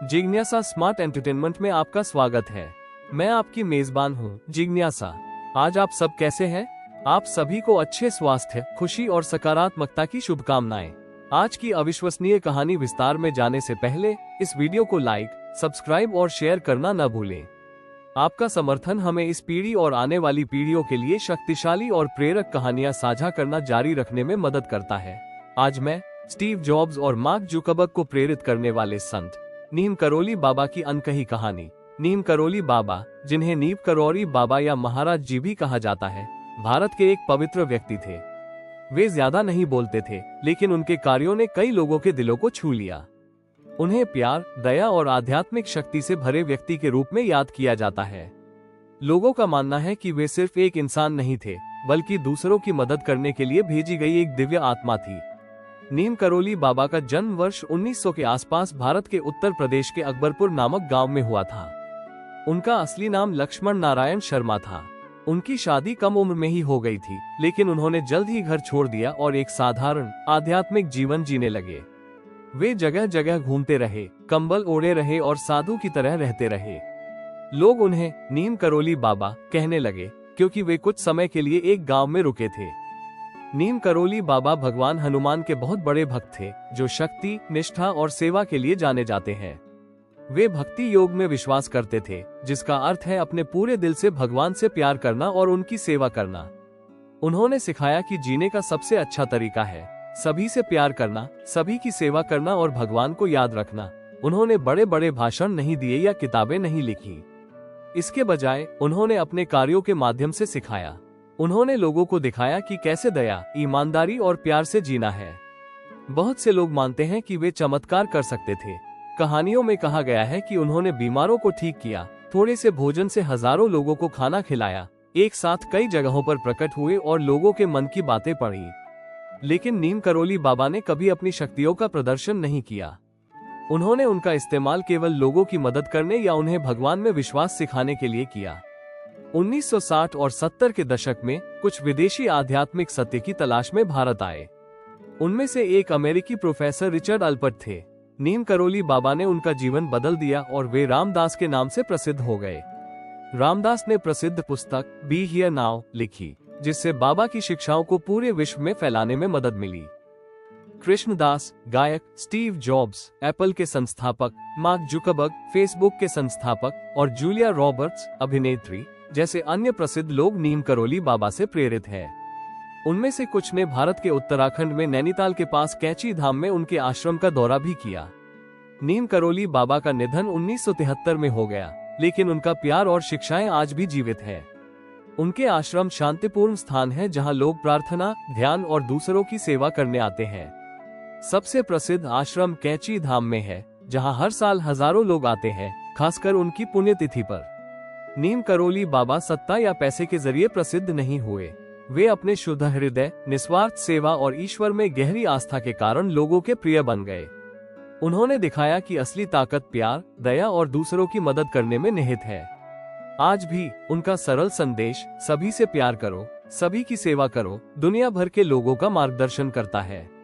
जिज्ञासा smart entertainment में आपका स्वागत है। मैं आपकी मेजबान हूँ जिज्ञासा। आज आप सब कैसे हैं? आप सभी को अच्छे स्वास्थ्य, खुशी और सकारात्मकता की शुभकामनाएं। आज की अविश्वसनीय कहानी विस्तार में जाने से पहले इस वीडियो को लाइक, सब्सक्राइब और शेयर करना न भूलें। आपका समर्थन हमें इस पीढ़ी और आने वाली पीढ़ियों के लिए शक्तिशाली और प्रेरक कहानियां साझा करना जारी रखने में मदद करता है। आज मैं स्टीव जॉब्स और मार्क जुकरबर्ग को प्रेरित करने वाले संत नीम करोली बाबा की अनकही कहानी। नीम करोली बाबा, जिन्हें नीम करोली बाबा या महाराज जी भी कहा जाता है, भारत के एक पवित्र व्यक्ति थे। वे ज्यादा नहीं बोलते थे, लेकिन उनके कार्यों ने कई लोगों के दिलों को छू लिया। उन्हें प्यार, दया और आध्यात्मिक शक्ति से भरे व्यक्ति के रूप में याद किया जाता है। लोगों का मानना है कि वे सिर्फ एक इंसान नहीं थे, बल्कि दूसरों की मदद करने के लिए भेजी गई एक दिव्य आत्मा थी। नीम करोली बाबा का जन्म वर्ष 1900 के आसपास भारत के उत्तर प्रदेश के अकबरपुर नामक गांव में हुआ था। उनका असली नाम लक्ष्मण नारायण शर्मा था। उनकी शादी कम उम्र में ही हो गई थी, लेकिन उन्होंने जल्द ही घर छोड़ दिया और एक साधारण आध्यात्मिक जीवन जीने लगे। वे जगह जगह घूमते रहे, कंबल ओढ़े रहे और साधु की तरह रहते रहे। लोग उन्हें नीम करोली बाबा कहने लगे, क्योंकि वे कुछ समय के लिए एक गांव में रुके थे। नीम करोली बाबा भगवान हनुमान के बहुत बड़े भक्त थे, जो शक्ति, निष्ठा और सेवा के लिए जाने जाते हैं। वे भक्ति योग में विश्वास करते थे, जिसका अर्थ है अपने पूरे दिल से भगवान से प्यार करना और उनकी सेवा करना। उन्होंने सिखाया कि जीने का सबसे अच्छा तरीका है सभी से प्यार करना, सभी की सेवा करना और भगवान को याद रखना। उन्होंने बड़े बड़े भाषण नहीं दिए या किताबें नहीं लिखी। इसके बजाय उन्होंने अपने कार्यों के माध्यम से सिखाया। उन्होंने लोगों को दिखाया कि कैसे दया, ईमानदारी और प्यार से जीना है। बहुत से लोग मानते हैं कि वे चमत्कार कर सकते थे। कहानियों में कहा गया है कि उन्होंने बीमारों को ठीक किया, थोड़े से भोजन से हजारों लोगों को खाना खिलाया, एक साथ कई जगहों पर प्रकट हुए और लोगों के मन की बातें पढ़ी। लेकिन नीम करोली बाबा ने कभी अपनी शक्तियों का प्रदर्शन नहीं किया। उन्होंने उनका इस्तेमाल केवल लोगों की मदद करने या उन्हें भगवान में विश्वास सिखाने के लिए किया। 1960 और 70 के दशक में कुछ विदेशी आध्यात्मिक सत्य की तलाश में भारत आए। उनमें से एक अमेरिकी प्रोफेसर रिचर्ड अल्पर्ट थे। नीम करोली बाबा ने उनका जीवन बदल दिया और वे रामदास के नाम से प्रसिद्ध हो गए। रामदास ने प्रसिद्ध पुस्तक बी हियर नाउ लिखी, जिससे बाबा की शिक्षाओं को पूरे विश्व में फैलाने में मदद मिली। कृष्णदास, गायक, स्टीव जॉब्स, एप्पल के संस्थापक, मार्क जुकरबर्ग, फेसबुक के संस्थापक और जूलिया रॉबर्ट्स, अभिनेत्री, जैसे अन्य प्रसिद्ध लोग नीम करोली बाबा से प्रेरित हैं। उनमें से कुछ ने भारत के उत्तराखंड में नैनीताल के पास कैची धाम में उनके आश्रम का दौरा भी किया। नीम करोली बाबा का निधन 1973 में हो गया, लेकिन उनका प्यार और शिक्षाएं आज भी जीवित है। उनके आश्रम शांतिपूर्ण स्थान है जहां लोग प्रार्थना, ध्यान और दूसरों की सेवा करने आते हैं। सबसे प्रसिद्ध आश्रम कैची धाम में है, जहां हर साल हजारों लोग आते हैं, खासकर उनकी पुण्यतिथि पर। नीम करोली बाबा सत्ता या पैसे के जरिए प्रसिद्ध नहीं हुए। वे अपने शुद्ध हृदय, निस्वार्थ सेवा और ईश्वर में गहरी आस्था के कारण लोगों के प्रिय बन गए। उन्होंने दिखाया कि असली ताकत प्यार, दया और दूसरों की मदद करने में निहित है। आज भी उनका सरल संदेश, सभी से प्यार करो, सभी की सेवा करो, दुनिया भर के लोगों का मार्गदर्शन करता है।